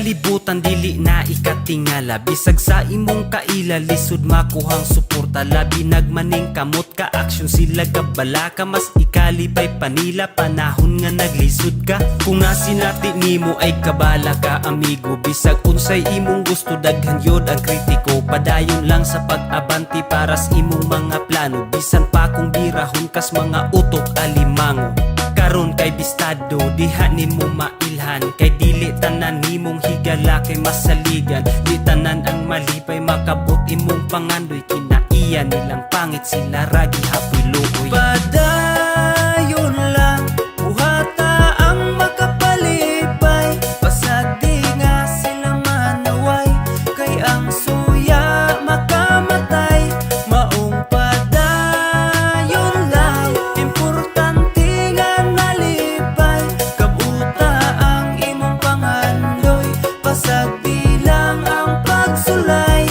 kalibutan dili na ikatingala. Bisag sa imong kaila lisod makuhang suporta. Labi nagmaning kamot ka aksyon sila kabala ka. Mas ikalipay panila panahon nga naglisod ka. Kung nasinati nimo ay kabala ka amigo. Bisag unsay imong gusto daghan yod ang kritiko. Padayon lang sa pag-abanti para sa imong mga plano. Bisan pa kung birahon kas mga utok alimango. Karon kay bistado diha nimo mailhan. Kay dili tanan nimong higala kay masaligan. Di tanan ang malipay makabot imong pangandoy. Kinaiya nilang pangit sila ragi hapoy luoy. Padayon lang buhata ang makapalipay. Pasag di nga sila manaway. Kay ang suya makamatay. Maong padayon lang importante nga nalipay. Kabuta ang imong pangandoy. Pasag di lang ang pagsulay.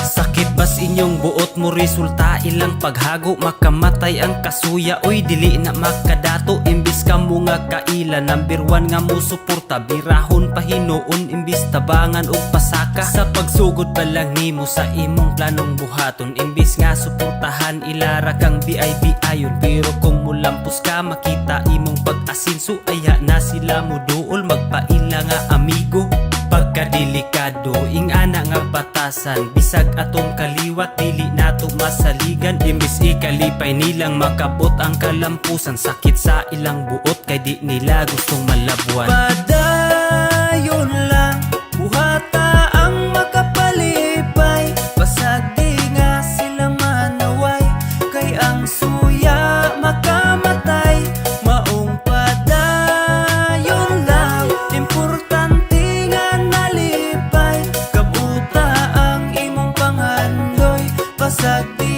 Sakit bas inyong buot mo resulta ilang paghago. Makamatay ang kasuya oy dili na makadato. Imbis ka mo nga kaila number 1 nga mo suporta. Birahon pahinuon imbis tabangan og pasaka. Sa pagsugod pa lang nimo sa imong planong buhaton. Imbis nga suportahan ilara kang BIB ayon. Pero kung mulampos ka makita imong pag-asinso. Aya na sila mo duol magpaila nga amigo. Pagkadelikado, ingana nga batasan. Bisag atong kaliwat, dili nato masaligan. Imbis ikalipay nilang makabot ang kalampusan. Sakit sa ilang buot, kay di nila gustong malabuan. Padayon lang, buhata ang makapalipay. Pasag di nga sila manaway. Kay ang suya makamatay. Maong padayon lang, importante nalipay. Kabuta ang imong pangandoy. Pasag di